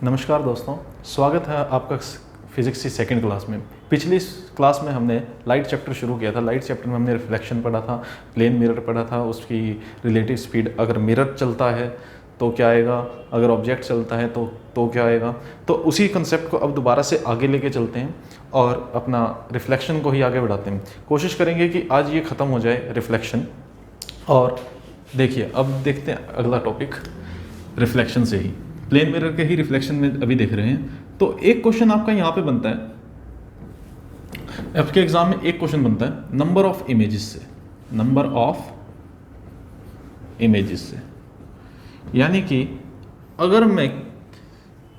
नमस्कार दोस्तों, स्वागत है आपका फिजिक्स की सेकंड क्लास में। पिछली क्लास में हमने लाइट चैप्टर शुरू किया था। लाइट चैप्टर में हमने रिफ्लेक्शन पढ़ा था, प्लेन मिरर पढ़ा था, उसकी रिलेटिव स्पीड, अगर मिरर चलता है तो क्या आएगा, अगर ऑब्जेक्ट चलता है तो क्या आएगा। तो उसी कंसेप्ट को अब दोबारा से आगे लेके चलते हैं और अपना रिफ्लेक्शन को ही आगे बढ़ाते हैं। कोशिश करेंगे कि आज ये ख़त्म हो जाए रिफ्लेक्शन। और देखिए, अब देखते हैं अगला टॉपिक रिफ्लेक्शन से ही, प्लेन मिरर के ही रिफ्लेक्शन में अभी देख रहे हैं। तो एक क्वेश्चन आपका यहाँ पे बनता है, आपके एग्जाम में एक क्वेश्चन बनता है नंबर ऑफ इमेजेस से, नंबर ऑफ इमेजेस से। यानी कि अगर मैं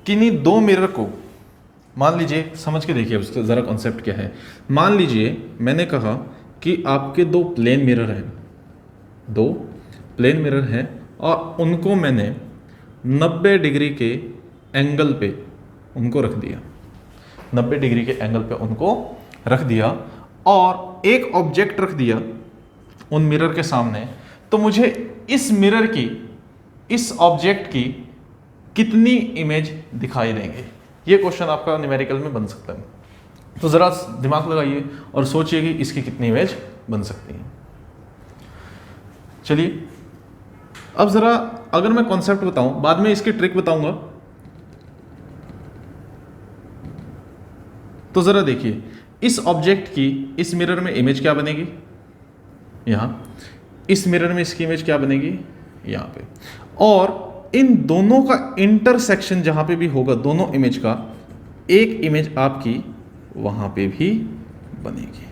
किन्हीं दो मिरर को, मान लीजिए, समझ के देखिए उसका ज़रा कॉन्सेप्ट क्या है। मान लीजिए मैंने कहा कि आपके दो प्लेन मिरर हैं, दो प्लेन मिरर हैं और उनको मैंने 90 डिग्री के एंगल पे उनको रख दिया, 90 डिग्री के एंगल पे उनको रख दिया और एक ऑब्जेक्ट रख दिया उन मिरर के सामने। तो मुझे इस मिरर की, इस ऑब्जेक्ट की कितनी इमेज दिखाई देंगे, ये क्वेश्चन आपका न्यूमेरिकल में बन सकता है। तो ज़रा दिमाग लगाइए और सोचिए कि इसकी कितनी इमेज बन सकती है। चलिए, अब ज़रा अगर मैं कॉन्सेप्ट बताऊं, बाद में इसकी ट्रिक बताऊंगा। तो ज़रा देखिए, इस ऑब्जेक्ट की इस मिरर में इमेज क्या बनेगी, यहां इस मिरर में इसकी इमेज क्या बनेगी, यहां पे। और इन दोनों का इंटरसेक्शन जहां पे भी होगा, दोनों इमेज का, एक इमेज आपकी वहां पे भी बनेगी।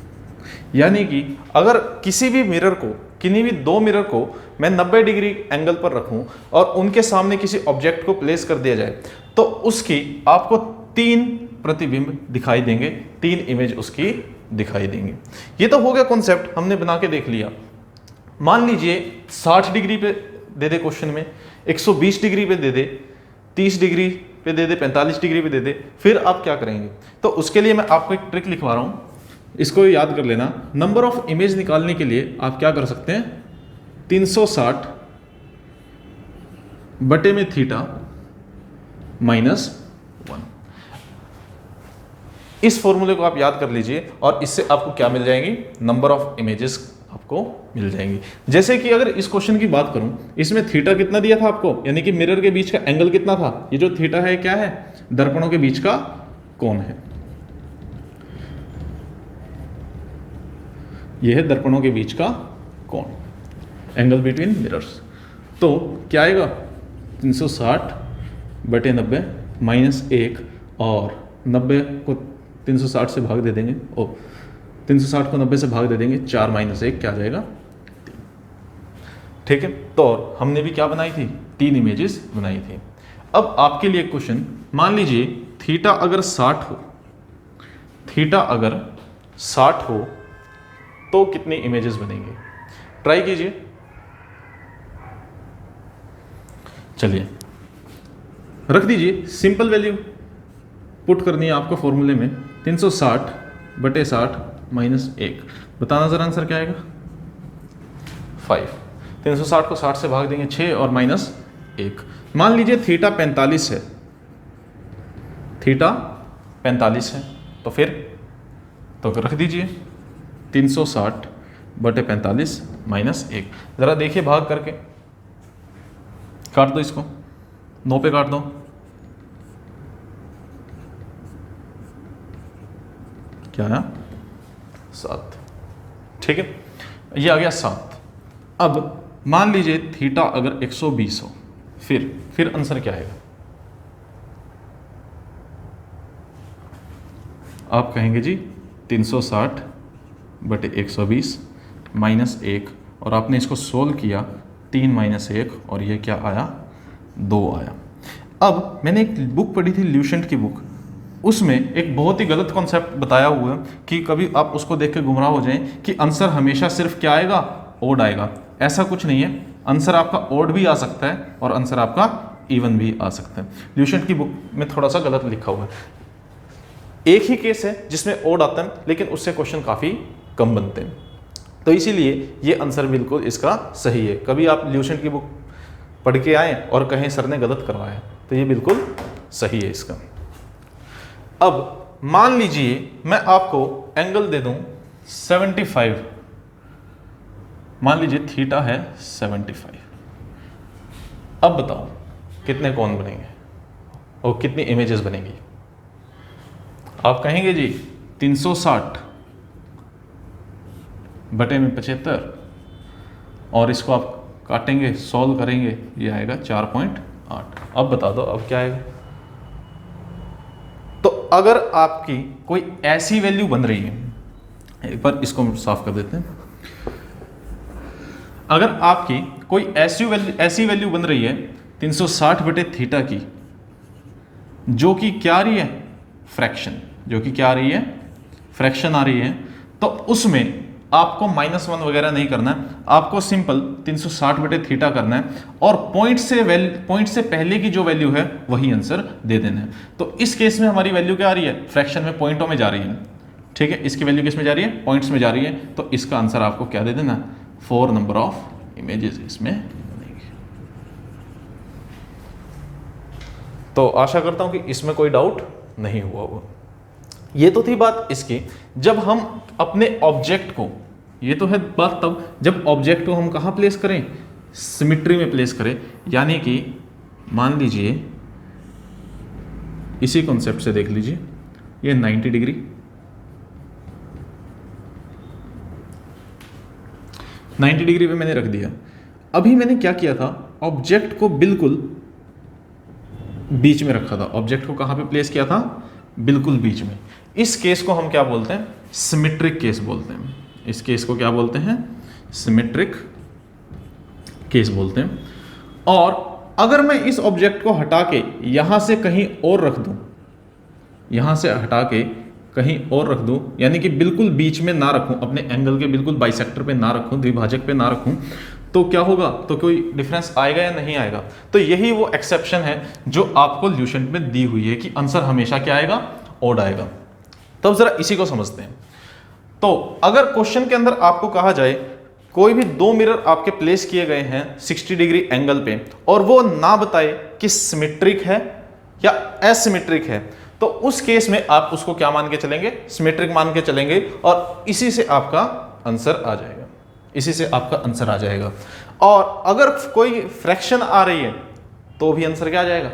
यानी कि अगर किसी भी मिरर को, किन्हीं भी दो मिरर को मैं 90 डिग्री एंगल पर रखूं और उनके सामने किसी ऑब्जेक्ट को प्लेस कर दिया जाए, तो उसकी आपको 3 प्रतिबिंब दिखाई देंगे, 3 इमेज उसकी दिखाई देंगे। ये तो हो गया कॉन्सेप्ट, हमने बना के देख लिया। मान लीजिए 60 डिग्री पे दे दे क्वेश्चन में, 120 डिग्री पे दे दे, 30 डिग्री पे दे दे, 45 डिग्री पे दे दे, फिर आप क्या करेंगे? तो उसके लिए मैं आपको एक ट्रिक लिखवा रहा हूं, इसको याद कर लेना। नंबर ऑफ इमेज निकालने के लिए आप क्या कर सकते हैं, 360 बटे में थीटा -1, इस फॉर्मूले को आप याद कर लीजिए और इससे आपको क्या मिल जाएंगी, नंबर ऑफ इमेजेस आपको मिल जाएंगी। जैसे कि अगर इस क्वेश्चन की बात करूं, इसमें थीटा कितना दिया था आपको, यानी कि मिरर के बीच का एंगल कितना था। ये जो थीटा है क्या है, दर्पणों के बीच का कोण है। यह है दर्पणों के बीच का कोण, एंगल बिटवीन मिरर्स। तो क्या आएगा, 360 बटे 90 -1, और 90 को 360 से भाग दे देंगे, 360 को 90 से भाग दे देंगे, 4 - 1 क्या आ जाएगा, 3। ठीक है, तो हमने भी क्या बनाई थी, 3 इमेजेस बनाई थी। अब आपके लिए क्वेश्चन, मान लीजिए थीटा अगर 60 हो, थीटा अगर 60 हो तो कितनी इमेजेस बनेंगे, ट्राई कीजिए। चलिए रख दीजिए, सिंपल वैल्यू पुट करनी है आपको फॉर्मूले में, 360 बटे 60 -1, बताना जरा आंसर क्या आएगा, 5। 360 को 60 से भाग देंगे, 6 और -1। मान लीजिए थीटा 45 है, थीटा 45 है, तो फिर तो रख दीजिए 360 बटे 45 -1। ज़रा देखिए भाग करके, काट दो इसको, 9 पे काट दो, क्या आया, 7। ठीक है, ये आ गया 7। अब मान लीजिए थीटा अगर 120 हो, फिर आंसर क्या आएगा, आप कहेंगे जी 360 बटे 120 -1, और आपने इसको सोल्व किया, 3 - 1, और ये क्या आया, 2 आया। अब मैंने एक बुक पढ़ी थी, ल्यूसेंट की बुक, उसमें एक बहुत ही गलत कॉन्सेप्ट बताया हुआ है कि कभी आप उसको देख के गुमराह हो जाएं कि आंसर हमेशा सिर्फ क्या आएगा, ओड आएगा। ऐसा कुछ नहीं है, आंसर आपका ओड भी आ सकता है और आंसर आपका इवन भी आ सकता है। ल्यूसेंट की बुक में थोड़ा सा गलत लिखा हुआ है। एक ही केस है जिसमें ओड आता है, लेकिन उससे क्वेश्चन काफ़ी कम बनते हैं, तो इसीलिए ये आंसर बिल्कुल इसका सही है। कभी आप ल्यूसेंट की बुक पढ़ के आए और कहें सर ने गलत करवाया, तो ये बिल्कुल सही है इसका। अब मान लीजिए मैं आपको एंगल दे दूं 75, मान लीजिए थीटा है 75। अब बताओ कितने कोण बनेंगे और कितनी इमेजेस बनेंगी? आप कहेंगे जी 360 बटे में 75, और इसको आप काटेंगे, सॉल्व करेंगे, ये आएगा 4.8। अब बता दो अब क्या आएगा? तो अगर आपकी कोई ऐसी वैल्यू बन रही है, एक बार इसको साफ कर देते हैं, अगर आपकी कोई ऐसी वैल्यू बन रही है 360 बटे थीटा की, जो कि क्या आ रही है? फ्रैक्शन, जो कि क्या आ रही है? फ्रैक्शन आ रही है, तो उसमें आपको -1 वगैरह नहीं करना है, आपको सिंपल 360 बटे थीटा करना है, और पॉइंट से पहले की जो वैल्यू है वही आंसर दे देना है। तो इस केस में हमारी वैल्यू क्या आ रही है? फ्रैक्शन में पॉइंटों में जा रही है, ठीक है। इसकी वैल्यू किस में जा रही है? पॉइंट्स में जा रही है। तो इसका आंसर आपको क्या दे देना? 4 नंबर ऑफ इमेजेस इसमें बनेंगे। तो आशा करता हूं कि इसमें कोई डाउट नहीं हुआ होगा। ये तो थी बात इसकी, जब हम अपने ऑब्जेक्ट को, ये तो है बात तब जब ऑब्जेक्ट को हम कहाँ प्लेस करें? सिमिट्री में प्लेस करें। यानी कि मान लीजिए इसी कॉन्सेप्ट से देख लीजिए, ये 90 डिग्री, 90 डिग्री पे मैंने रख दिया। अभी मैंने क्या किया था? ऑब्जेक्ट को बिल्कुल बीच में रखा था। ऑब्जेक्ट को कहाँ पे प्लेस किया था? बिल्कुल बीच में। इस केस को हम क्या बोलते हैं? सिमेट्रिक केस बोलते हैं। इस केस को क्या बोलते हैं? सिमेट्रिक केस बोलते हैं। और अगर मैं इस ऑब्जेक्ट को हटा के यहां से कहीं और रख दूं, यहां से हटा के कहीं और रख दूं, यानी कि बिल्कुल बीच में ना रखूं, अपने एंगल के बिल्कुल बाइसेक्टर पे ना रखूं, द्विभाजक पे ना रखूं, तो क्या होगा? तो कोई डिफरेंस आएगा या नहीं आएगा? तो यही वो एक्सेप्शन है जो आपको ल्यूसेंट में दी हुई है कि आंसर हमेशा क्या आएगा? ऑड आएगा। तो अब जरा इसी को समझते हैं। तो अगर क्वेश्चन के अंदर आपको कहा जाए कोई भी दो मिरर आपके प्लेस किए गए हैं 60 डिग्री एंगल पे, और वो ना बताए कि सिमेट्रिक है या एसिमेट्रिक है, तो उस केस में आप उसको क्या मान के चलेंगे? सिमेट्रिक मान के चलेंगे, और इसी से आपका आंसर आ जाएगा, इसी से आपका आंसर आ जाएगा। और अगर कोई फ्रैक्शन आ रही है तो भी आंसर क्या आ जाएगा?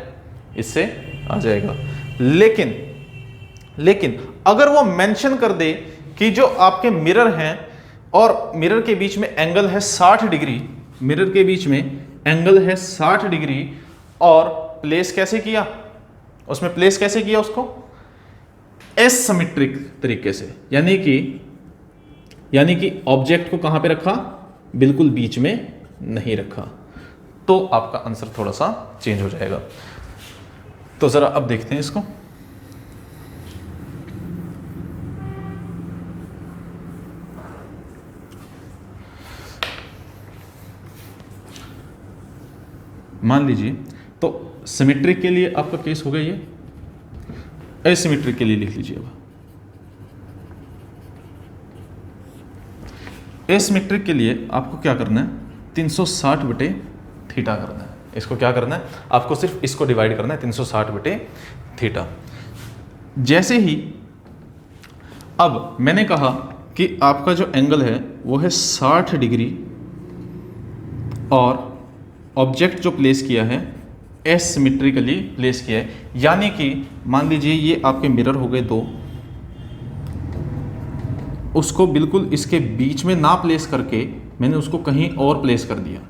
इससे आ जाएगा। लेकिन अगर वो मेंशन कर दे कि जो आपके मिरर हैं और मिरर के बीच में एंगल है 60 डिग्री, मिरर के बीच में एंगल है 60 डिग्री, और प्लेस कैसे किया? उसमें प्लेस कैसे किया उसको? एसिमेट्रिक तरीके से, यानी कि ऑब्जेक्ट को कहां पे रखा? बिल्कुल बीच में नहीं रखा, तो आपका आंसर थोड़ा सा चेंज हो जाएगा। तो जरा अब देखते हैं इसको। मान लीजिए, तो सिमेट्रिक के लिए आपका केस हो गया ये, एसिमेट्रिक के लिए लिख लीजिए। अब एसिमेट्रिक के लिए आपको क्या करना है? 360 बटे थीटा करना है। इसको क्या करना है? आपको सिर्फ इसको डिवाइड करना है 360 बटे थीटा। जैसे ही अब मैंने कहा कि आपका जो एंगल है वो है 60 डिग्री, और ऑब्जेक्ट जो प्लेस किया है एसिमेट्रिकली प्लेस किया है, यानी कि मान लीजिए ये आपके मिरर हो गए दो, उसको बिल्कुल इसके बीच में ना प्लेस करके मैंने उसको कहीं और प्लेस कर दिया,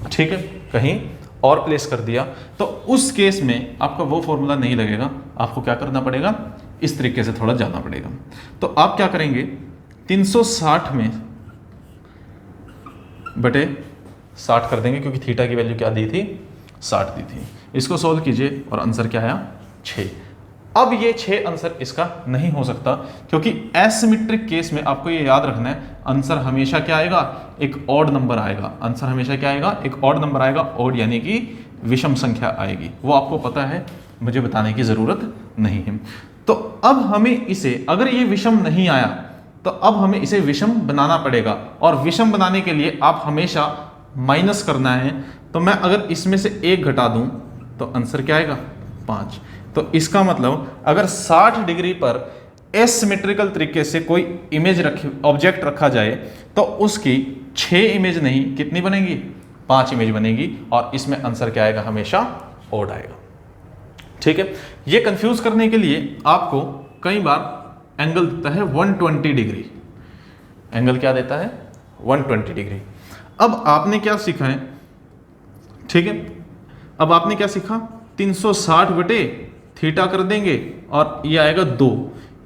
ठीक है, कहीं और प्लेस कर दिया, तो उस केस में आपका वो फॉर्मूला नहीं लगेगा। आपको क्या करना पड़ेगा? इस तरीके से थोड़ा जाना पड़ेगा। तो आप क्या करेंगे? 360 में बटे 60 कर देंगे, क्योंकि थीटा की वैल्यू क्या दी थी? 60 दी थी। इसको सोल्व कीजिए और आंसर क्या आया? 6। अब ये 6 आंसर इसका नहीं हो सकता, क्योंकि एसिमेट्रिक केस में आपको ये याद रखना है, आंसर हमेशा क्या आएगा? एक ऑड नंबर आएगा। आंसर हमेशा क्या आएगा? एक ऑड नंबर आएगा। ऑड यानी कि विषम संख्या आएगी। वो आपको पता है, मुझे बताने की जरूरत नहीं है। तो अब हमें इसे, अगर ये विषम नहीं आया तो अब हमें इसे विषम बनाना पड़ेगा, और विषम बनाने के लिए आप हमेशा माइनस करना है। तो मैं अगर इसमें से 1 घटा दूं तो आंसर क्या आएगा? 5। तो इसका मतलब अगर 60 डिग्री पर एसिमेट्रिकल तरीके से कोई इमेज ऑब्जेक्ट रखा जाए तो उसकी 6 इमेज नहीं कितनी बनेगी, 5 इमेज बनेगी, और इसमें आंसर क्या आएगा, हमेशा ओड आएगा। ठीक है, ये कंफ्यूज करने के लिए आपको कई बार एंगल देता है 120 डिग्री, एंगल क्या देता है 120 डिग्री। अब आपने क्या सीखा है, ठीक है, अब आपने क्या सीखा, 360 बटे थीटा कर देंगे और ये आएगा 2,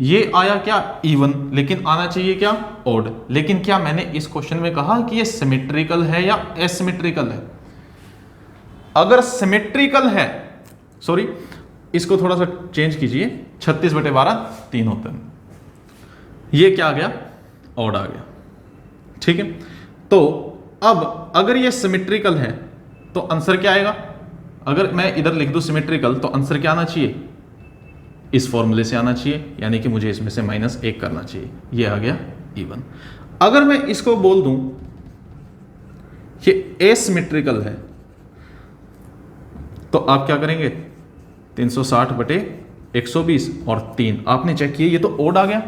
ये आया क्या इवन, लेकिन आना चाहिए क्या ओड। लेकिन क्या मैंने इस क्वेश्चन में कहा कि ये सिमेट्रिकल है या एसिमेट्रिकल है? अगर सिमेट्रिकल है, सॉरी इसको थोड़ा सा चेंज कीजिए, 36 बटे 12 3 होता है, ये क्या आ गया, ओड आ गया। ठीक है, तो अब अगर ये सिमेट्रिकल है तो आंसर क्या आएगा, अगर मैं इधर लिख दूं सिमेट्रिकल तो आंसर क्या आना चाहिए, इस फॉर्मूले से आना चाहिए, यानी कि मुझे इसमें से -1 करना चाहिए, ये आ गया इवन। अगर मैं इसको बोल दूं ये एसिमेट्रिकल है तो आप क्या करेंगे, 360 बटे 120 और 3, आपने चेक किया ये तो ओड आ गया,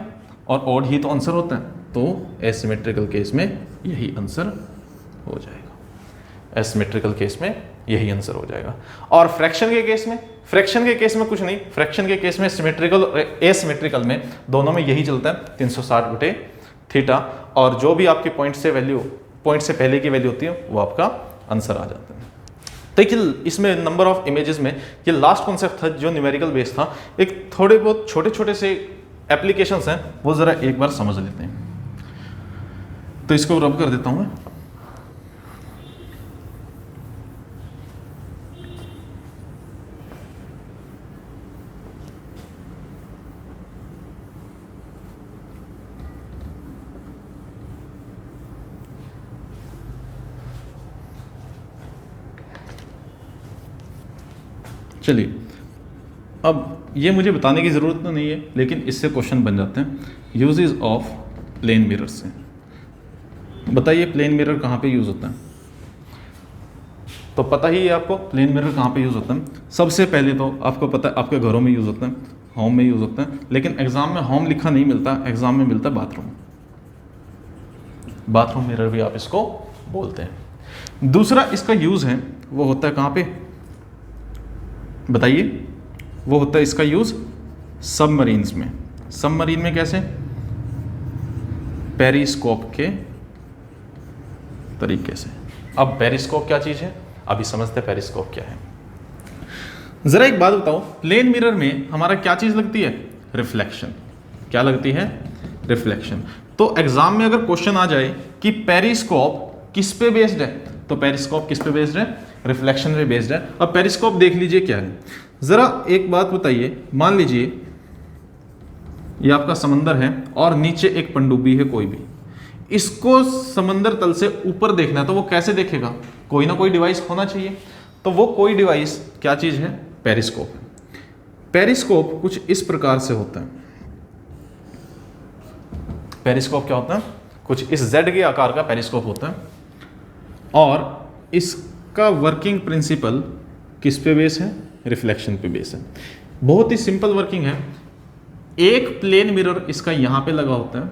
और ओड ही तो आंसर होता है, तो एसिमेट्रिकल केस में यही आंसर हो जाएगा, एसिमेट्रिकल केस में यही आंसर हो जाएगा। और फ्रैक्शन के केस में, फ्रैक्शन के केस में कुछ नहीं, फ्रैक्शन के केस में सिमेट्रिकल और एसिमेट्रिकल में दोनों में यही चलता है, 360 बटे थीटा, और जो भी आपके पॉइंट से पहले की वैल्यू होती है वो आपका आंसर आ जाता है। देखिए इसमें नंबर ऑफ इमेजेस में ये लास्ट कॉन्सेप्ट था जो न्यूमेरिकल बेस था, एक थोड़े बहुत छोटे छोटे से एप्लीकेशंस हैं वो जरा एक बार समझ लेते हैं। तो इसको रब कर देता हूं मैं। चलिए, अब ये मुझे बताने की ज़रूरत तो नहीं है, लेकिन इससे क्वेश्चन बन जाते हैं। यूजेस ऑफ प्लेन मिरर से, बताइए प्लेन मिरर कहाँ पे यूज़ होता है? तो पता ही है आपको प्लेन मिरर कहाँ पे यूज़ होता है। सबसे पहले तो आपको पता है आपके घरों में यूज़ होता है, होम में यूज़ होता है, लेकिन एग्ज़ाम में होम लिखा नहीं मिलता, एग्ज़ाम में मिलता है बाथरूम। बाथरूम मिरर भी आप इसको बोलते हैं। दूसरा इसका यूज़ है वो होता है कहाँ पे, बताइए? वो होता है इसका यूज़ सबमरीन्स में। सबमरीन में कैसे? पेरिस्कोप के तरीके से। अब पेरिस्कोप क्या चीज़ है, अभी समझते हैं पेरिस्कोप क्या है। ज़रा एक बात बताओ, प्लेन मिरर में हमारा क्या चीज़ लगती है? रिफ्लेक्शन। क्या लगती है? रिफ्लेक्शन। तो एग्जाम में अगर क्वेश्चन आ जाए कि पेरिस्कोप किस पे बेस्ड है, तो पेरिस्कोप किस पे बेस्ड है? रिफ्लेक्शन पे बेस्ड है। अब पेरिस्कोप देख लीजिए क्या है। ज़रा एक बात बताइए, मान लीजिए ये आपका समंदर है और नीचे एक पनडुब्बी है कोई भी, इसको समंदर तल से ऊपर देखना है तो वो कैसे देखेगा? कोई ना कोई डिवाइस होना चाहिए। तो वो कोई डिवाइस क्या चीज़ है? पेरिस्कोप। पेरिस्कोप कुछ इस प्रकार से होता है। पेरिस्कोप क्या होता है? कुछ इस जेड के आकार का पेरिस्कोप होता है, और इसका वर्किंग प्रिंसिपल किस पे बेस है? रिफ्लेक्शन पे बेस है। बहुत ही सिंपल वर्किंग है। एक प्लेन मिरर इसका यहां पे लगा होता है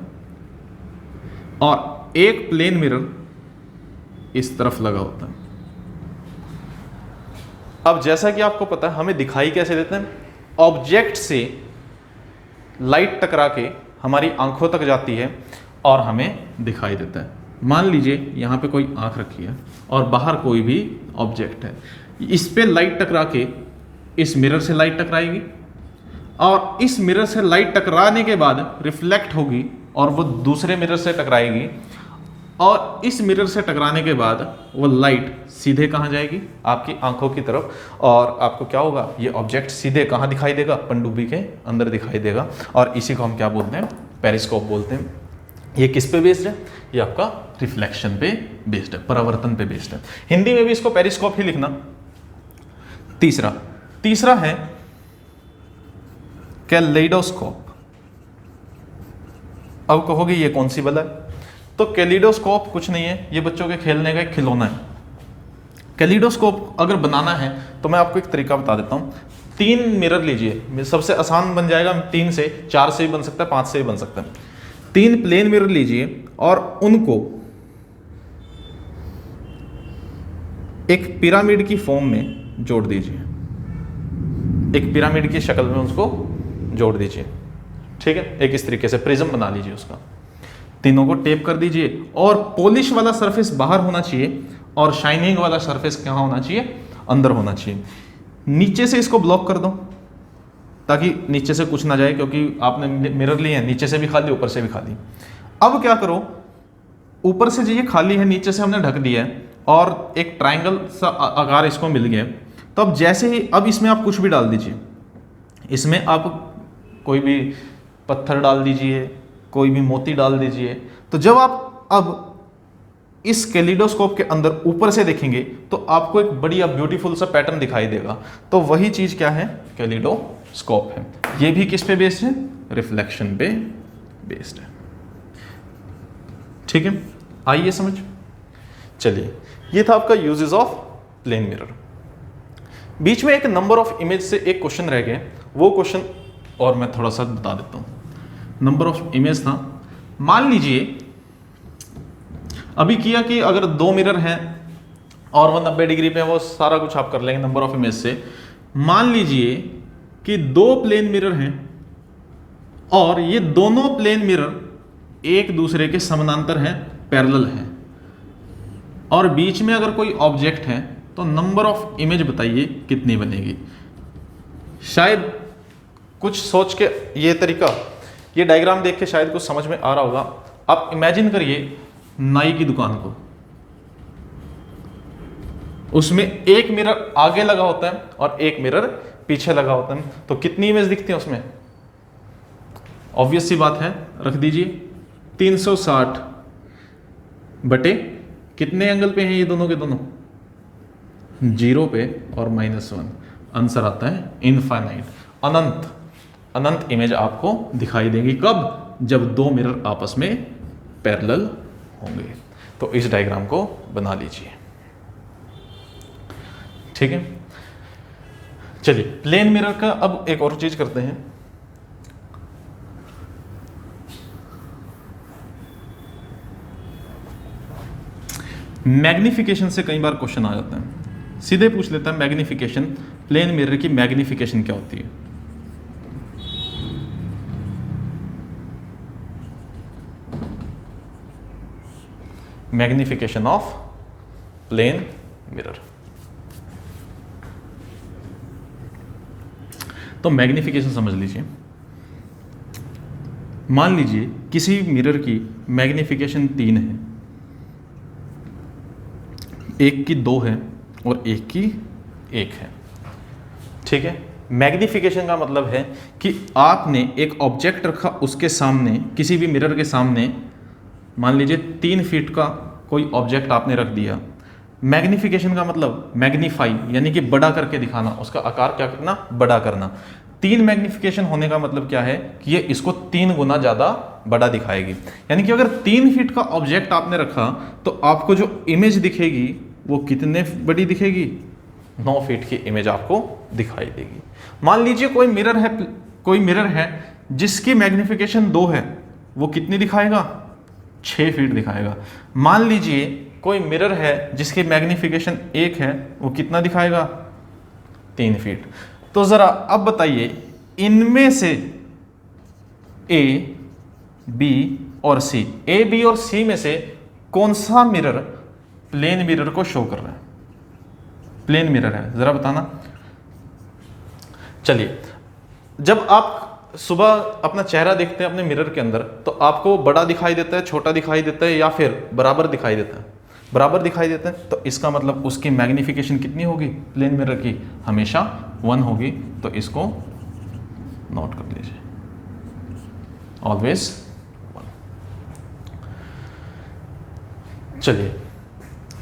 और एक प्लेन मिरर इस तरफ लगा होता है। अब जैसा कि आपको पता है हमें दिखाई कैसे देते हैं? ऑब्जेक्ट से लाइट टकरा के हमारी आंखों तक जाती है और हमें दिखाई देता है। मान लीजिए यहाँ पे कोई आंख रखी है और बाहर कोई भी ऑब्जेक्ट है, इस पे लाइट टकरा के इस मिरर से लाइट टकराएगी और इस मिरर से लाइट टकराने के बाद रिफ्लेक्ट होगी और वो दूसरे मिरर से टकराएगी, और इस मिरर से टकराने के बाद वो लाइट सीधे कहाँ जाएगी? आपकी आंखों की तरफ, और आपको क्या होगा? ये ऑब्जेक्ट सीधे कहाँ दिखाई देगा? पनडुब्बी के अंदर दिखाई देगा, और इसी को हम क्या बोलते हैं? पेरिस्कोप बोलते हैं। ये किस पे बेस्ड है? ये आपका रिफ्लेक्शन पे बेस्ड है, परावर्तन पे बेस्ड है। हिंदी में भी इसको पेरिस्कोप ही लिखना। तीसरा है कैलेडोस्कोप। अब कहोगे ये कौन सी बला है? तो कैलेडोस्कोप कुछ नहीं है, ये बच्चों के खेलने का एक खिलौना है। कैलेडोस्कोप अगर बनाना है तो मैं आपको एक तरीका बता देता हूँ। 3 मिरर लीजिए, सबसे आसान बन जाएगा, 3 से 4 से भी बन सकता है, 5 से भी बन सकता है। 3 प्लेन मिरर लीजिए और उनको एक पिरामिड की फॉर्म में जोड़ दीजिए, एक पिरामिड की शक्ल में उसको जोड़ दीजिए, ठीक है। एक इस तरीके से प्रिज्म बना लीजिए उसका, तीनों को टेप कर दीजिए और पॉलिश वाला सरफेस बाहर होना चाहिए और शाइनिंग वाला सरफेस कहाँ होना चाहिए, अंदर होना चाहिए। नीचे से इसको ब्लॉक कर दो ताकि नीचे से कुछ ना जाए, क्योंकि आपने मिरर लिए हैं, नीचे से भी खाली ऊपर से भी खाली। अब क्या करो, ऊपर से जो ये खाली है, नीचे से हमने ढक दिया है और एक ट्रायंगल सा आकार इसको मिल गया। तो अब जैसे ही, अब इसमें आप कुछ भी डाल दीजिए, इसमें आप कोई भी पत्थर डाल दीजिए, कोई भी मोती डाल दीजिए। तो जब आप अब इस कैलिडोस्कोप के अंदर ऊपर से देखेंगे तो आपको एक बढ़िया ब्यूटीफुल सा पैटर्न दिखाई देगा। तो वही चीज क्या है, कैलिडोस्कोप है। ये भी किस पे बेस्ड है, रिफ्लेक्शन पे बेस्ड है, ठीक है। आइए समझ, चलिए ये था आपका यूजेस ऑफ प्लेन मिरर। बीच में एक नंबर ऑफ इमेज से एक क्वेश्चन रह गया, वो क्वेश्चन और मैं थोड़ा सा बता देता हूं। नंबर ऑफ इमेज था, मान लीजिए अभी किया कि अगर 2 मिरर हैं और वो 90 डिग्री पे, वो सारा कुछ आप कर लेंगे नंबर ऑफ इमेज से। मान लीजिए कि 2 प्लेन मिरर हैं और ये दोनों प्लेन मिरर एक दूसरे के समानांतर हैं, पैरेलल हैं, और बीच में अगर कोई ऑब्जेक्ट है तो नंबर ऑफ इमेज बताइए कितनी बनेगी। शायद कुछ सोच के, ये तरीका, ये डायग्राम देख के शायद कुछ समझ में आ रहा होगा। आप इमेजिन करिए नाई की दुकान को, उसमें एक मिरर आगे लगा होता है और एक मिरर पीछे लगा होता है, तो कितनी इमेज दिखती है उसमें? ऑब्वियस सी बात है, रख दीजिए 360 बटे कितने एंगल पे हैं ये दोनों के दोनों, 0 पे और -1। आंसर आता है इनफाइनाइट, अनंत अनंत इमेज आपको दिखाई देंगी। कब? जब 2 मिरर आपस में पैरेलल होंगे। तो इस डायग्राम को बना लीजिए, ठीक है। चलिए प्लेन मिरर का अब एक और चीज करते हैं। मैग्निफिकेशन से कई बार क्वेश्चन आ जाता है, सीधे पूछ लेता है मैग्निफिकेशन, प्लेन मिरर की मैग्निफिकेशन क्या होती है? Magnification of plane mirror. तो मैग्निफिकेशन समझ लीजिए, मान लीजिए किसी मिरर की मैग्निफिकेशन 3 है, एक की 2 है और एक की 1 है, ठीक है। मैग्निफिकेशन का मतलब है कि आपने एक ऑब्जेक्ट रखा, उसके सामने, किसी भी मिरर के सामने मान लीजिए 3 फीट का कोई ऑब्जेक्ट आपने रख दिया। मैग्निफिकेशन का मतलब मैग्नीफाई, यानी कि बड़ा करके दिखाना, उसका आकार क्या करना, बड़ा करना। 3 मैग्निफिकेशन होने का मतलब क्या है कि ये इसको 3 गुना ज़्यादा बड़ा दिखाएगी। यानी कि अगर 3 फीट का ऑब्जेक्ट आपने रखा तो आपको जो इमेज दिखेगी वो कितने बड़ी दिखेगी? 9 फीट की इमेज आपको दिखाई देगी। मान लीजिए कोई मिरर है जिसकी मैग्निफिकेशन 2 है, वो कितनी दिखाएगा? 6 फीट दिखाएगा। मान लीजिए कोई मिरर है जिसकी मैग्निफिकेशन 1 है, वो कितना दिखाएगा? 3 फीट। तो जरा अब बताइए, इनमें से ए, बी और सी, ए, बी और सी में से कौन सा मिरर प्लेन मिरर को शो कर रहा है? प्लेन मिरर है, जरा बताना। चलिए, जब आप सुबह अपना चेहरा देखते हैं अपने मिरर के अंदर, तो आपको बड़ा दिखाई देता है, छोटा दिखाई देता है, या फिर बराबर दिखाई देता है? बराबर दिखाई देता है। तो इसका मतलब उसकी मैग्निफिकेशन कितनी होगी प्लेन मिरर की? हमेशा 1 होगी। तो इसको नोट कर लीजिए, ऑलवेज 1। चलिए,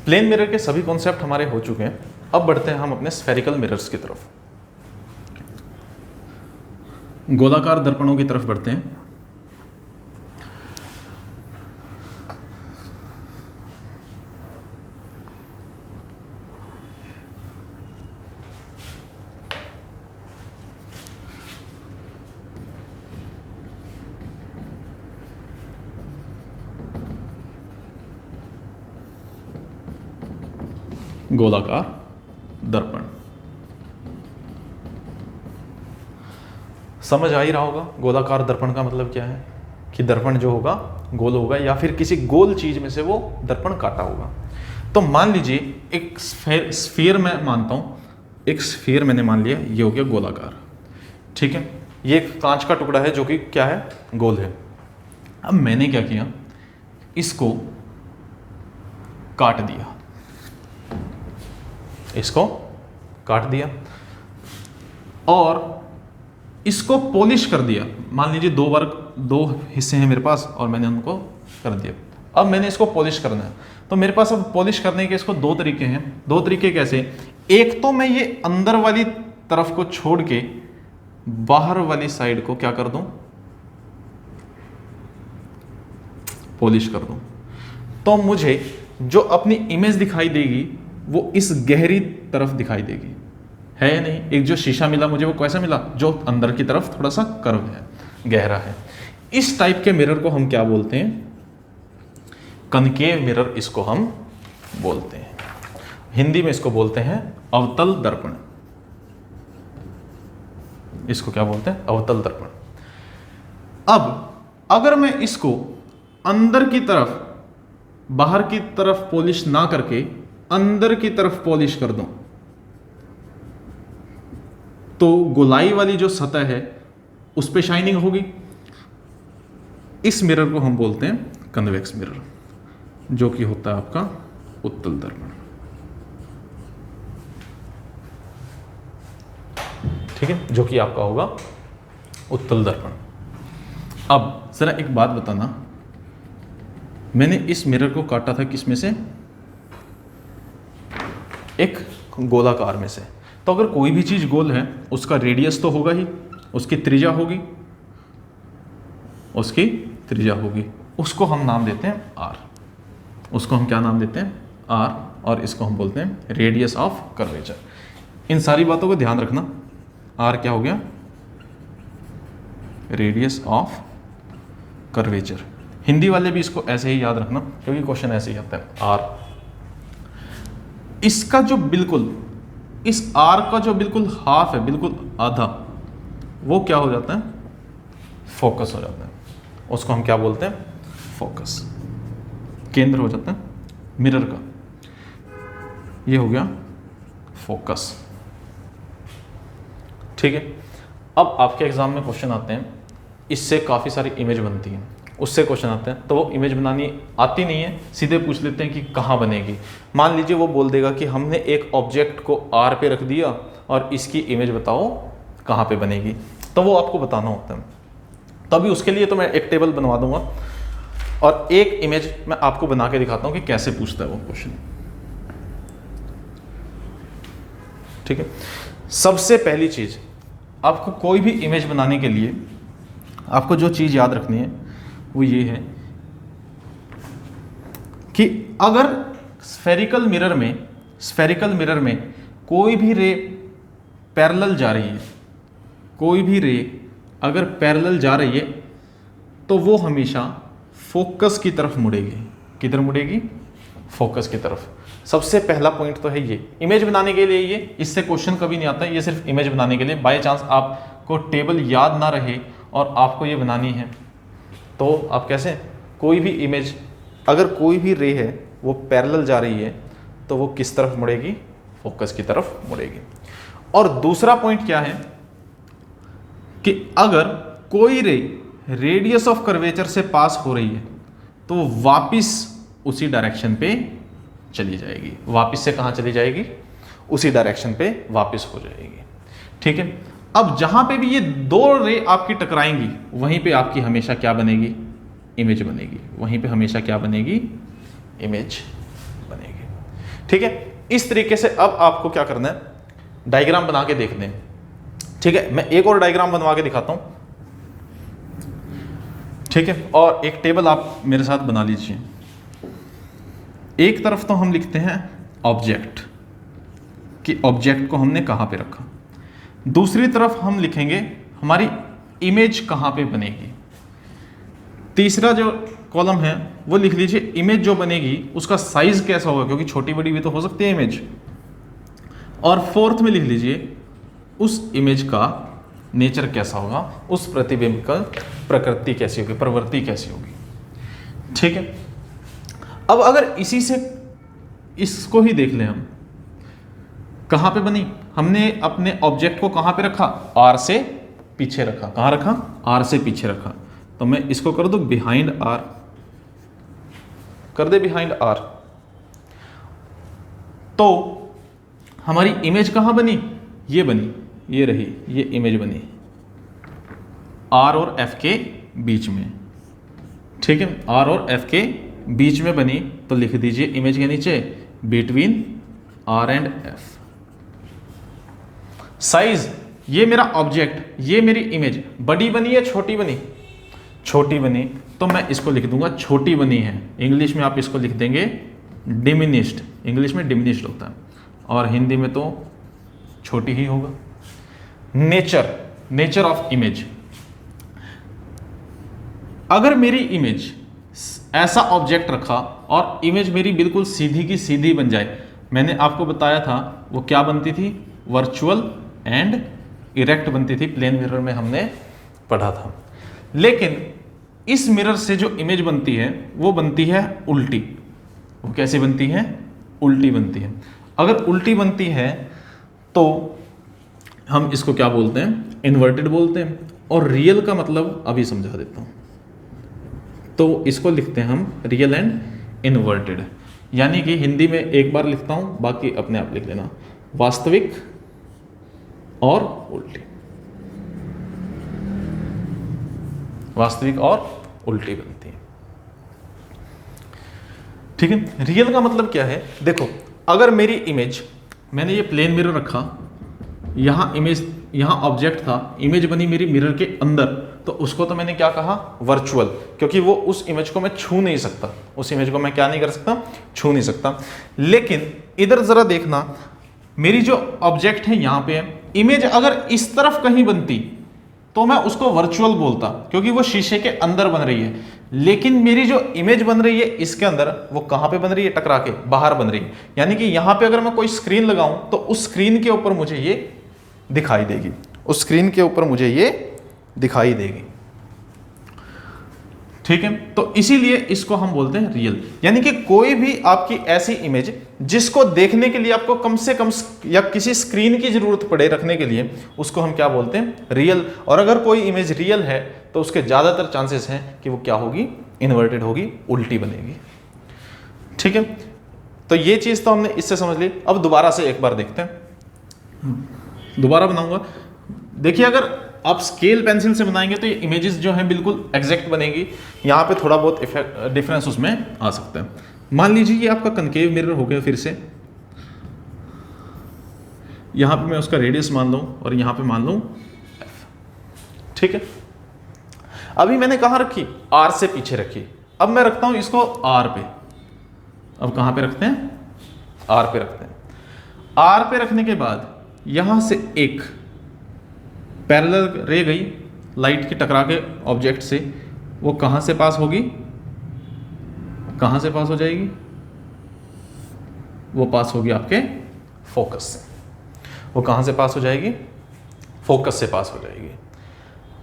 प्लेन मिरर के सभी कॉन्सेप्ट हमारे हो चुके हैं। अब बढ़ते हैं हम अपने स्फेरिकल मिरर्स की तरफ, गोलाकार दर्पणों की तरफ बढ़ते हैं। गोलाकार दर्पण। समझ आ ही रहा होगा गोलाकार दर्पण का मतलब क्या है, कि दर्पण जो होगा गोल होगा या फिर किसी गोल चीज में से वो दर्पण काटा होगा। तो मान लीजिए एक स्फीयर मैं मानता हूं, एक स्फीयर मैंने मान लिया, ये हो गया गोलाकार, ठीक है। ये एक कांच का टुकड़ा है जो कि क्या है, गोल है। अब मैंने क्या किया, इसको काट दिया, इसको काट दिया और इसको पॉलिश कर दिया। मान लीजिए दो हिस्से हैं मेरे पास और मैंने उनको कर दिया। अब मैंने इसको पॉलिश करना है, तो मेरे पास अब पॉलिश करने के इसको दो तरीके हैं। दो तरीके कैसे, एक तो मैं ये अंदर वाली तरफ को छोड़ के बाहर वाली साइड को क्या कर दूं, पॉलिश कर दूं, तो मुझे जो अपनी इमेज दिखाई देगी वो इस गहरी तरफ दिखाई देगी, है या नहीं। एक जो शीशा मिला मुझे वो कैसा मिला, जो अंदर की तरफ थोड़ा सा कर्व है, गहरा है। इस टाइप के मिरर को हम क्या बोलते हैं, कनकेव मिरर इसको हम बोलते हैं। हिंदी में इसको बोलते हैं अवतल दर्पण। इसको क्या बोलते हैं, अवतल दर्पण। अब अगर मैं इसको अंदर की तरफ, बाहर की तरफ पॉलिश ना करके अंदर की तरफ पॉलिश कर दूं, तो गोलाई वाली जो सतह है उस पे शाइनिंग होगी। इस मिरर को हम बोलते हैं कन्वेक्स मिरर, जो कि होता है आपका उत्तल दर्पण, ठीक है, जो कि आपका होगा उत्तल दर्पण। अब जरा एक बात बताना, मैंने इस मिरर को काटा था किस में से, एक गोलाकार में से। तो अगर कोई भी चीज गोल है उसका रेडियस तो होगा ही, उसकी त्रिज्या होगी, उसकी त्रिज्या होगी, उसको हम नाम देते हैं आर। उसको हम क्या नाम देते हैं, आर, और इसको हम बोलते हैं रेडियस ऑफ कर्वेचर। इन सारी बातों को ध्यान रखना। आर क्या हो गया, रेडियस ऑफ कर्वेचर। हिंदी वाले भी इसको ऐसे ही याद रखना क्योंकि क्वेश्चन ऐसे ही आता है, आर। इसका जो बिल्कुल, इस आर का जो बिल्कुल हाफ है, बिल्कुल आधा, वो क्या हो जाता है, फोकस हो जाता है। उसको हम क्या बोलते हैं, फोकस, केंद्र हो जाता है मिरर का। ये हो गया फोकस, ठीक है। अब आपके एग्जाम में क्वेश्चन आते हैं, इससे काफ़ी सारी इमेज बनती हैं, उससे क्वेश्चन आते हैं, तो वो इमेज बनानी आती नहीं है, सीधे पूछ लेते हैं कि कहाँ बनेगी। मान लीजिए वो बोल देगा कि हमने एक ऑब्जेक्ट को आर पे रख दिया और इसकी इमेज बताओ कहाँ पे बनेगी, तो वो आपको बताना होता है। तो अभी उसके लिए तो मैं एक टेबल बनवा दूंगा और एक इमेज मैं आपको बना के दिखाता हूँ कि कैसे पूछता है वो क्वेश्चन, ठीक है। सबसे पहली चीज़, आपको कोई भी इमेज बनाने के लिए आपको जो चीज़ याद रखनी है वो ये है कि अगर स्फेरिकल मिरर में कोई भी रे पैरेलल जा रही है, कोई भी रे अगर पैरेलल जा रही है तो वो हमेशा फोकस की तरफ मुड़ेगी। किधर मुड़ेगी, फोकस की तरफ। सबसे पहला पॉइंट तो है ये, इमेज बनाने के लिए ये, इससे क्वेश्चन कभी नहीं आता, ये सिर्फ इमेज बनाने के लिए। बाय चांस आपको टेबल याद ना रहे और आपको ये बनानी है तो आप कैसे, कोई भी इमेज, अगर कोई भी रे है वो पैरेलल जा रही है तो वो किस तरफ मुड़ेगी, फोकस की तरफ मुड़ेगी। और दूसरा पॉइंट क्या है कि अगर कोई रे रेडियस ऑफ कर्वेचर से पास हो रही है तो वो वापिस उसी डायरेक्शन पे चली जाएगी। वापिस से कहाँ चली जाएगी, उसी डायरेक्शन पे वापिस हो जाएगी, ठीक है। अब जहां पे भी ये दो रे आपकी टकराएंगी वहीं पे आपकी हमेशा क्या बनेगी, इमेज बनेगी। वहीं पे हमेशा क्या बनेगी, इमेज बनेगी, ठीक है। इस तरीके से अब आपको क्या करना है, डायग्राम बना के देखने हैं, ठीक है। मैं एक और डायग्राम बनवा के दिखाता हूं, ठीक है। और एक टेबल आप मेरे साथ बना लीजिए। एक तरफ तो हम लिखते हैं ऑब्जेक्ट, कि ऑब्जेक्ट को हमने कहां पे रखा। दूसरी तरफ हम लिखेंगे हमारी इमेज कहां पे बनेगी। तीसरा जो कॉलम है वो लिख लीजिए इमेज जो बनेगी उसका साइज कैसा होगा, क्योंकि छोटी बड़ी भी तो हो सकती है इमेज। और फोर्थ में लिख लीजिए उस इमेज का नेचर कैसा होगा, उस प्रतिबिंब का प्रकृति कैसी होगी, प्रवृत्ति कैसी होगी। ठीक है, अब अगर इसी से इसको ही देख लें हम, कहां पे बनी, हमने अपने ऑब्जेक्ट को कहां पे रखा, आर से पीछे रखा। कहां रखा, आर से पीछे रखा। तो मैं इसको कर दूं बिहाइंड आर, कर दे बिहाइंड आर। तो हमारी इमेज कहां बनी, ये बनी, ये रही, ये इमेज बनी आर और एफ के बीच में। ठीक है, आर और एफ के बीच में बनी, तो लिख दीजिए इमेज के नीचे between R and F. Size, ये मेरा ऑब्जेक्ट, ये मेरी इमेज बड़ी बनी है छोटी बनी, छोटी बनी, तो मैं इसको लिख दूंगा छोटी बनी है। इंग्लिश में आप इसको लिख देंगे डिमिनिश्ड, इंग्लिश में डिमिनिश्ड होता है और हिंदी में तो छोटी ही होगा। नेचर, नेचर ऑफ इमेज, अगर मेरी इमेज ऐसा ऑब्जेक्ट रखा और इमेज मेरी बिल्कुल सीधी की सीधी बन जाए, मैंने आपको बताया था वो क्या बनती थी, वर्चुअल एंड इरेक्ट बनती थी, प्लेन मिरर में हमने पढ़ा था। लेकिन इस मिरर से जो इमेज बनती है वो बनती है उल्टी। वो कैसे बनती है, उल्टी बनती है। अगर उल्टी बनती है तो हम इसको क्या बोलते हैं, इन्वर्टेड बोलते हैं। और रियल का मतलब अभी समझा देता हूं। तो इसको लिखते हैं हम रियल एंड इन्वर्टेड, यानी कि हिंदी में एक बार लिखता हूं, बाकी अपने आप लिख लेना, वास्तविक और उल्टी। वास्तविक और उल्टी बनती है। ठीक है, रियल का मतलब क्या है, देखो अगर मेरी इमेज, मैंने ये प्लेन मिरर रखा, यहां इमेज, यहां ऑब्जेक्ट था, इमेज बनी मेरी मिरर के अंदर, तो उसको तो मैंने क्या कहा, वर्चुअल, क्योंकि वो उस इमेज को मैं छू नहीं सकता, उस इमेज को मैं क्या नहीं कर सकता, छू नहीं सकता। लेकिन इधर जरा देखना, मेरी जो ऑब्जेक्ट है यहां पे है, इमेज अगर इस तरफ कहीं बनती तो मैं उसको वर्चुअल बोलता, क्योंकि वो शीशे के अंदर बन रही है। लेकिन मेरी जो इमेज बन रही है इसके अंदर, वो कहां पे बन रही है, टकरा के बाहर बन रही है। यानी कि यहां पे अगर मैं कोई स्क्रीन लगाऊं तो उस स्क्रीन के ऊपर मुझे ये दिखाई देगी, उस स्क्रीन के ऊपर मुझे ये दिखाई देगी। ठीक है, तो इसीलिए इसको हम बोलते हैं रियल। यानी कि कोई भी आपकी ऐसी इमेज जिसको देखने के लिए आपको कम से कम या किसी स्क्रीन की जरूरत पड़े रखने के लिए, उसको हम क्या बोलते हैं, रियल। और अगर कोई इमेज रियल है तो उसके ज्यादातर चांसेस हैं कि वो क्या होगी, इन्वर्टेड होगी, उल्टी बनेगी। ठीक है, तो ये चीज तो हमने इससे समझ ली। अब दोबारा से एक बार देखते हैं, दोबारा बनाऊंगा। देखिए अगर आप स्केल पेंसिल से बनाएंगे तो ये इमेजेस जो हैं बिल्कुल एग्जैक्ट बनेगी, यहाँ पे थोड़ा बहुत डिफरेंस उसमें आ सकता है। मान लीजिए ये आपका कनकेव मिरर हो गया, फिर से यहाँ पे मैं उसका रेडियस मान लूँ और यहाँ पे मान लूँ f। ठीक है, अभी मैंने कहाँ रखी, r से पीछे रखी। अब मैं रखता हूँ इसको r पे। अब कहाँ पे रखते हैं, r पे रखते हैं। r पे रखने के बाद यहाँ से एक पैरेलल रे गई लाइट की टकरा के ऑब्जेक्ट से, वो कहां से पास होगी, कहां से पास हो जाएगी, वो पास होगी आपके फोकस से। वो कहां से पास हो जाएगी, फोकस से पास हो जाएगी।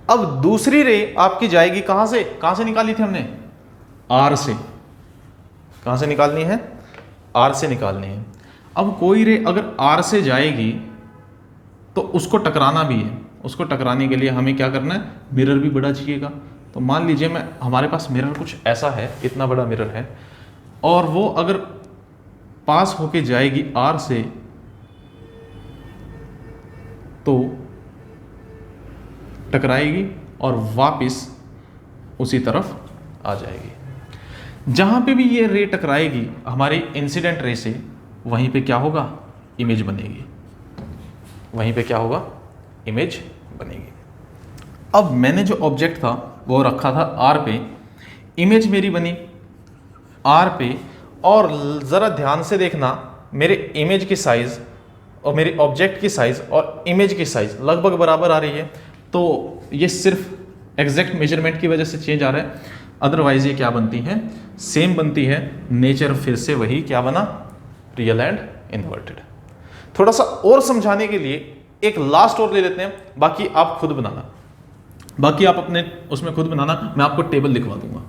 अब दूसरी रे आपकी जाएगी कहां से निकाली थी हमने, आर से। कहां से निकालनी है, आर से निकालनी है। अब कोई रे अगर आर से जाएगी तो उसको टकराना भी है। उसको टकराने के लिए हमें क्या करना है, मिरर भी बड़ा चाहिएगा। तो मान लीजिए हमारे पास मिरर कुछ ऐसा है, इतना बड़ा मिरर है, और वो अगर पास होके जाएगी आर से तो टकराएगी और वापस उसी तरफ आ जाएगी। जहां पे भी ये रे टकराएगी हमारी इंसिडेंट रे से, वहीं पे क्या होगा, इमेज बनेगी। वहीं पे क्या होगा, इमेज बनेगी। अब मैंने जो ऑब्जेक्ट था वो रखा था आर पे, इमेज मेरी बनी आर पे, और ज़रा ध्यान से देखना, मेरे इमेज की साइज़ और मेरे ऑब्जेक्ट की साइज़ और इमेज की साइज़ लगभग बराबर आ रही है। तो ये सिर्फ एग्जैक्ट मेजरमेंट की वजह से चेंज आ रहा है। अदरवाइज ये क्या बनती है, सेम बनती है। नेचर फिर से वही क्या बना, रियल एंड इन्वर्टेड। थोड़ा सा और समझाने के लिए एक लास्ट और ले लेते हैं, बाकी आप खुद बनाना, बाकी आप अपने उसमें खुद बनाना, मैं आपको टेबल लिखवा दूंगा।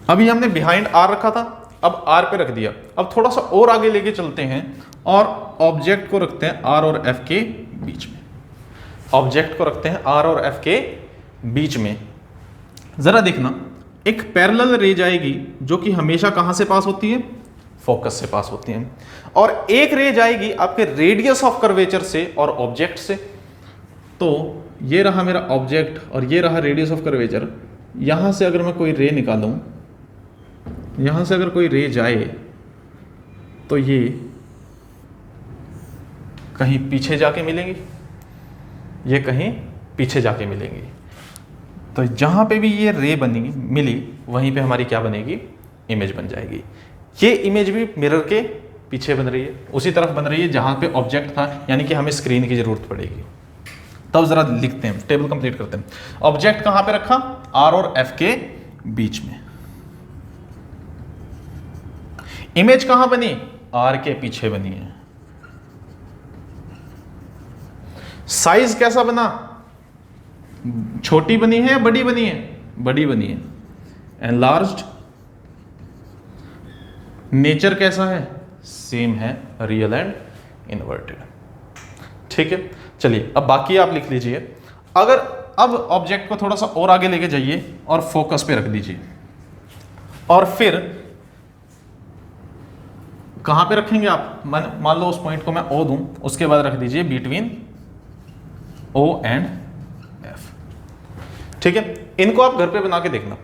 अभी हमने बिहाइंड आर रखा था, अब आर पे रख दिया। अब थोड़ा सा और आगे लेके चलते हैं और ऑब्जेक्ट को रखते हैं आर और एफ के बीच में। ऑब्जेक्ट को रखते हैं आर और एफ के बीच में। जरा देखना, एक पैरेलल रे जाएगी जो कि हमेशा कहां से पास होती है, फोकस से पास होती है, और एक रे जाएगी आपके रेडियस ऑफ कर्वेचर से और ऑब्जेक्ट से। तो ये रहा मेरा ऑब्जेक्ट और ये रहा रेडियस ऑफ कर्वेचर। यहां से अगर मैं कोई रे निकालूं, यहां से अगर कोई रे जाए तो ये कहीं पीछे जाके मिलेंगी, ये कहीं पीछे जाके मिलेंगी। तो जहां पे भी ये रे बनेगी, मिली, वहीं पे हमारी क्या बनेगी, इमेज बन जाएगी। ये इमेज भी मिरर के पीछे बन रही है, उसी तरफ बन रही है जहां पे ऑब्जेक्ट था, यानी कि हमें स्क्रीन की जरूरत पड़ेगी। तब जरा लिखते हैं, टेबल कंप्लीट करते हैं। ऑब्जेक्ट कहां पे रखा, आर और एफ के बीच में। इमेज कहां बनी, आर के पीछे बनी है। साइज कैसा बना, छोटी बनी है, बड़ी बनी है, बड़ी बनी है, एनलार्ज्ड। नेचर कैसा है, सेम है, रियल एंड इन्वर्टेड। ठीक है, चलिए अब बाकी आप लिख लीजिए। अगर अब ऑब्जेक्ट को थोड़ा सा और आगे लेके जाइए और फोकस पे रख दीजिए, और फिर कहां पे रखेंगे आप, मान लो उस पॉइंट को मैं ओ दूं, उसके बाद रख दीजिए बिटवीन ओ एंड एफ। ठीक है, इनको आप घर पे बना के देखना।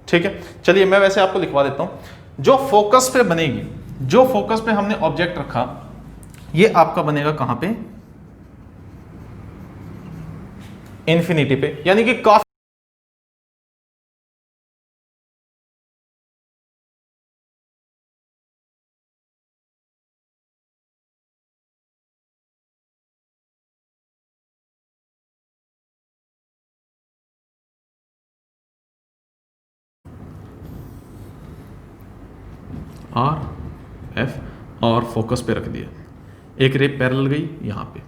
ठीक है, चलिए मैं वैसे आपको लिखवा देता हूं। जो फोकस पे बनेगी, जो फोकस पे हमने ऑब्जेक्ट रखा, ये आपका बनेगा कहां पे, इन्फिनिटी पे, यानी कि काफी आर एफ और फोकस पे रख दिया। एक रे पैरेलल गई यहां पे,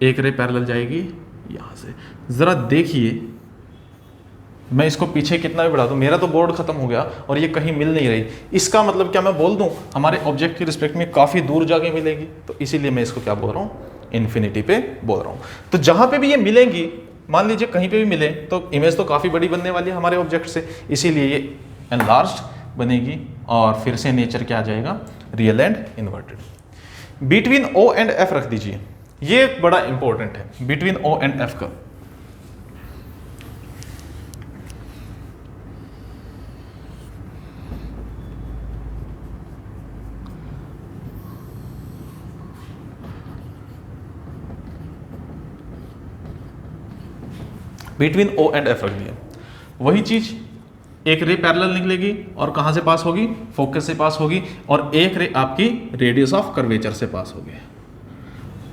एक रे पैरेलल जाएगी यहां से। जरा देखिए, मैं इसको पीछे कितना भी बढ़ा दूं, मेरा तो बोर्ड खत्म हो गया और ये कहीं मिल नहीं रही। इसका मतलब क्या मैं बोल दूं हमारे ऑब्जेक्ट की रिस्पेक्ट में काफी दूर जाके मिलेगी, तो इसीलिए मैं इसको क्या बोल रहा हूं, इन्फिनिटी पे बोल रहा हूं। तो जहां पे भी ये मिलेंगी, मान लीजिए कहीं पे भी मिले, तो इमेज तो काफी बड़ी बनने वाली है हमारे ऑब्जेक्ट से, इसीलिए ये एनलार्ज्ड बनेगी और फिर से नेचर क्या आ जाएगा, real and inverted. Between O and F रख दीजिए, ये बड़ा इंपॉर्टेंट है, बिटवीन ओ एंड एफ का। बिटवीन ओ एंड एफ रख दिया। वही चीज, एक रे पैरेलल निकलेगी और कहां से पास होगी, फोकस से पास होगी, और एक रे आपकी रेडियस ऑफ कर्वेचर से पास होगी।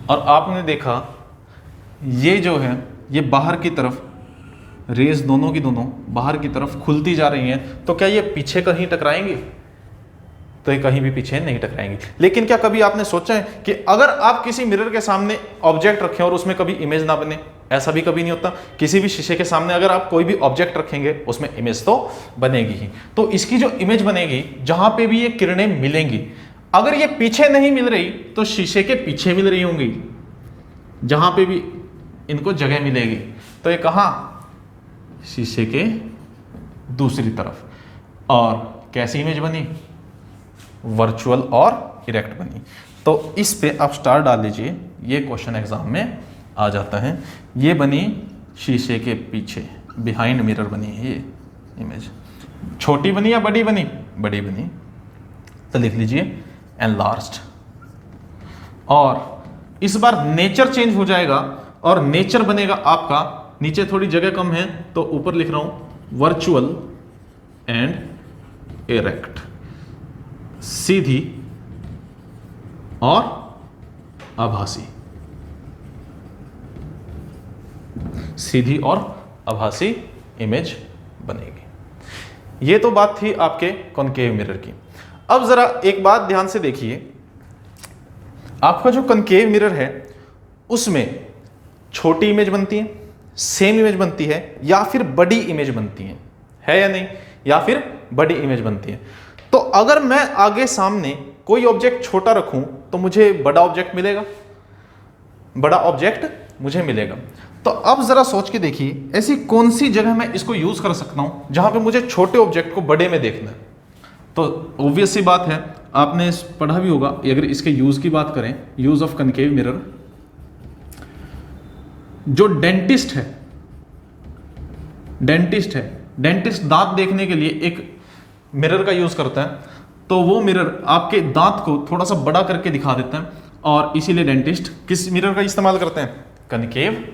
और आपने देखा ये जो है, ये बाहर की तरफ रेज दोनों की दोनों बाहर की तरफ खुलती जा रही हैं, तो क्या ये पीछे कहीं टकराएंगी, तो ये कहीं भी पीछे नहीं टकराएंगी। लेकिन क्या कभी आपने सोचा है कि अगर आप किसी मिरर के सामने ऑब्जेक्ट रखें और उसमें कभी इमेज ना बने, ऐसा भी कभी नहीं होता। किसी भी शीशे के सामने अगर आप कोई भी ऑब्जेक्ट रखेंगे, उसमें इमेज तो बनेगी ही। तो इसकी जो इमेज बनेगी, जहां पे भी ये किरणें मिलेंगी, अगर ये पीछे नहीं मिल रही तो शीशे के पीछे मिल रही होंगी, जहां पे भी इनको जगह मिलेगी। तो ये कहां, शीशे के दूसरी तरफ। और कैसी इमेज बनी, वर्चुअल और इरेक्ट बनी। तो इस पे आप स्टार डाल लीजिए, ये क्वेश्चन एग्जाम में आ जाता है। ये बनी शीशे के पीछे, बिहाइंड मिरर बनी है ये इमेज। छोटी बनी या बड़ी बनी, बड़ी बनी, तो लिख लीजिए एनलार्ज्ड। और इस बार नेचर चेंज हो जाएगा और नेचर बनेगा आपका नीचे थोड़ी जगह कम है तो ऊपर लिख रहा हूं वर्चुअल एंड इरेक्ट, सीधी और आभासी, सीधी और आभासी इमेज बनेगी। ये तो बात थी आपके कॉनकेव मिरर की। अब जरा एक बात ध्यान से देखिए, आपका जो कॉनकेव मिरर है उसमें छोटी इमेज बनती है, सेम इमेज बनती है, या फिर बड़ी इमेज बनती है या नहीं, या फिर बड़ी इमेज बनती है। तो अगर मैं आगे सामने कोई ऑब्जेक्ट छोटा रखूं तो मुझे बड़ा ऑब्जेक्ट मिलेगा, बड़ा ऑब्जेक्ट मुझे मिलेगा। तो अब जरा सोच के देखिए, ऐसी कौन सी जगह मैं इसको यूज कर सकता हूं जहां पे मुझे छोटे ऑब्जेक्ट को बड़े में देखना है। तो ऑब्वियस सी बात है, आपने पढ़ा भी होगा, अगर इसके यूज की बात करें, यूज ऑफ कनकेव मिरर, जो डेंटिस्ट है, डेंटिस्ट दांत देखने के लिए एक मिरर का यूज करता है। तो वो मिरर आपके दांत को थोड़ा सा बड़ा करके दिखा देता है, और इसीलिए डेंटिस्ट किस मिरर का इस्तेमाल करते हैं? कनकेव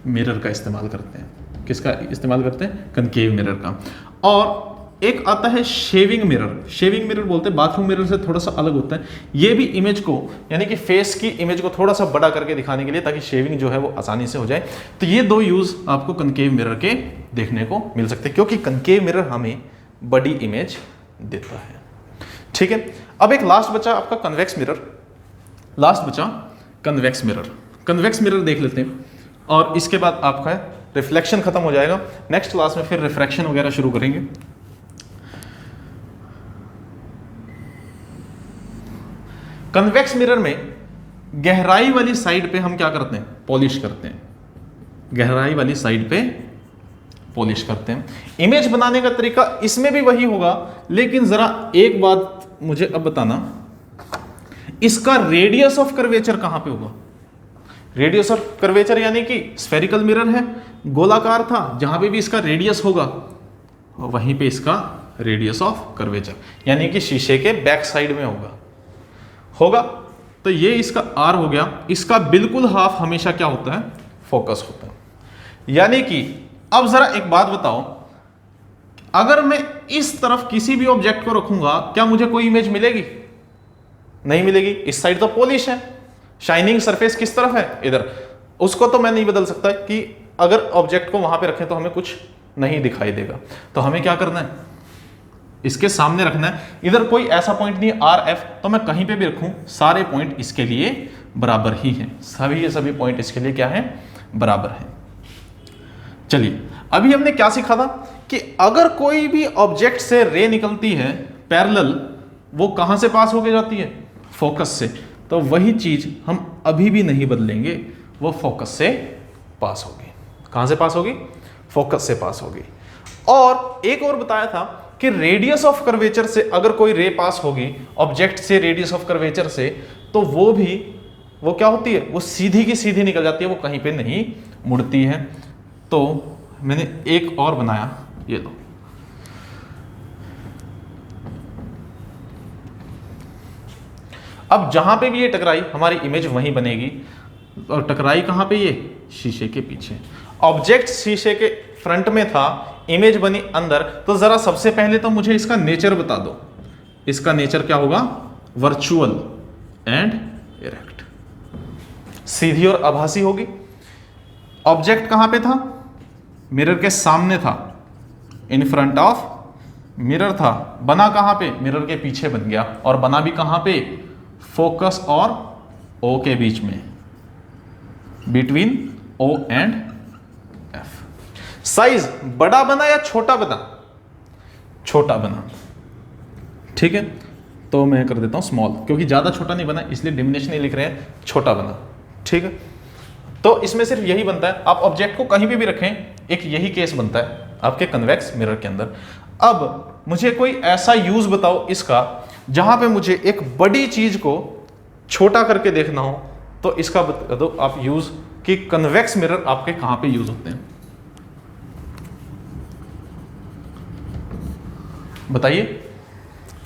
मिरर का इस्तेमाल करते हैं। किसका इस्तेमाल करते हैं? कनकेव मिरर का। और एक आता है शेविंग मिरर। शेविंग मिरर बोलते हैं, बाथरूम मिरर से थोड़ा सा अलग होता है। ये भी इमेज को, यानी कि फेस की इमेज को थोड़ा सा बड़ा करके दिखाने के लिए, ताकि शेविंग जो है वो आसानी से हो जाए। तो ये दो यूज आपको कनकेव मिरर के देखने को मिल सकते हैं, क्योंकि कनकेव मिरर हमें बड़ी इमेज देता है। ठीक है, अब एक लास्ट बचा आपका कन्वेक्स मिरर। लास्ट बचा कन्वेक्स मिरर। कन्वेक्स मिरर देख लेते हैं, और इसके बाद आपका रिफ्लेक्शन खत्म हो जाएगा। नेक्स्ट क्लास में फिर रिफ्रैक्शन वगैरह शुरू करेंगे। कन्वेक्स मिरर में गहराई वाली साइड पे हम क्या करते हैं? पॉलिश करते हैं। गहराई वाली साइड पे पॉलिश करते हैं। इमेज बनाने का तरीका इसमें भी वही होगा, लेकिन जरा एक बात मुझे अब बताना, इसका रेडियस ऑफ कर्वेचर कहां पे होगा? रेडियस ऑफ कर्वेचर यानी कि स्फेरिकल मिरर है, गोलाकार था, जहां पे भी इसका रेडियस होगा वहीं पे इसका रेडियस ऑफ कर्वेचर, यानी कि शीशे के बैक साइड में होगा। तो ये इसका आर हो गया। इसका बिल्कुल हाफ हमेशा क्या होता है? फोकस होता है। यानी कि अब जरा एक बात बताओ, अगर मैं इस तरफ किसी भी ऑब्जेक्ट को रखूंगा, क्या मुझे कोई इमेज मिलेगी? नहीं मिलेगी। इस साइड तो पॉलिश है, शाइनिंग सरफेस किस तरफ है? इधर। उसको तो मैं नहीं बदल सकता कि अगर ऑब्जेक्ट को वहां पे रखें तो हमें कुछ नहीं दिखाई देगा। तो हमें क्या करना है? इसके सामने रखना है। इधर कोई ऐसा पॉइंट नहीं आर एफ, तो मैं कहीं पे भी रखूं सारे पॉइंट इसके लिए बराबर ही हैं। सभी के सभी पॉइंट इसके लिए क्या है? बराबर है। चलिए, अभी हमने क्या सीखा था कि अगर कोई भी ऑब्जेक्ट से रे निकलती है पैरेलल, वो कहां से पास होके जाती है? फोकस से। तो वही चीज हम अभी भी नहीं बदलेंगे, वो फोकस से पास होगी। कहां से पास होगी? फोकस से पास होगी। और एक और बताया था कि रेडियस ऑफ कर्वेचर से अगर कोई रे पास होगी ऑब्जेक्ट से, रेडियस ऑफ कर्वेचर से, तो वो क्या होती है? वो सीधी की सीधी निकल जाती है, वो कहीं पे नहीं मुड़ती है। तो मैंने एक और बनाया, ये लो। अब जहां पे भी ये टकराई हमारी इमेज वहीं बनेगी, और टकराई कहां पे? ये शीशे के पीछे। ऑब्जेक्ट शीशे के फ्रंट में था, इमेज बनी अंदर। तो जरा सबसे पहले तो मुझे इसका नेचर बता दो। इसका नेचर क्या होगा? वर्चुअल एंड इरेक्ट, सीधी और आभासी होगी। ऑब्जेक्ट कहां पे था? मिरर के सामने था, इन फ्रंट ऑफ मिरर था। बना कहां पे? मिरर के पीछे बन गया। और बना भी कहां पे? फोकस और ओ के बीच में, between O and F. Size बड़ा बना या छोटा बना? छोटा बना। ठीक है, तो मैं कर देता हूं स्मॉल, क्योंकि ज्यादा छोटा नहीं बना इसलिए डिमिनिश नहीं लिख रहे हैं, छोटा बना। ठीक है, तो इसमें सिर्फ यही बनता है। आप ऑब्जेक्ट को कहीं भी रखें, एक यही केस बनता है आपके कन्वेक्स मिरर के अंदर। अब मुझे कोई ऐसा यूज बताओ इसका जहां पे मुझे एक बड़ी चीज को छोटा करके देखना हो, तो इसका बता दो आप यूज कि कन्वेक्स मिरर आपके कहां पे यूज होते हैं। बताइए।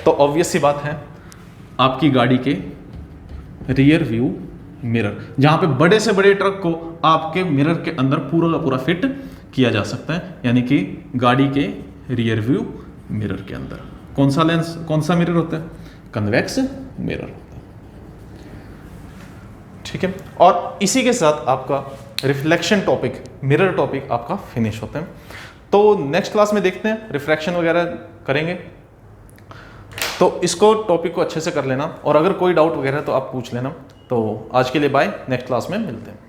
तो ऑब्वियस सी बात है, आपकी गाड़ी के रियर व्यू मिरर, जहां पे बड़े से बड़े ट्रक को आपके मिरर के अंदर पूरा का पूरा फिट किया जा सकता है, यानी कि गाड़ी के रियर व्यू मिरर के अंदर कौन सा लेंस, कौन सा मिरर होता है, कन्वेक्स मिरर होता है। ठीक है, और इसी के साथ आपका रिफ्लेक्शन टॉपिक, मिरर टॉपिक आपका फिनिश होता है। तो नेक्स्ट क्लास में देखते हैं, रिफ्रैक्शन वगैरह करेंगे, तो इसको टॉपिक को अच्छे से कर लेना, और अगर कोई डाउट वगैरह तो आप पूछ लेना। तो आज के लिए बाय, नेक्स्ट क्लास में मिलते हैं।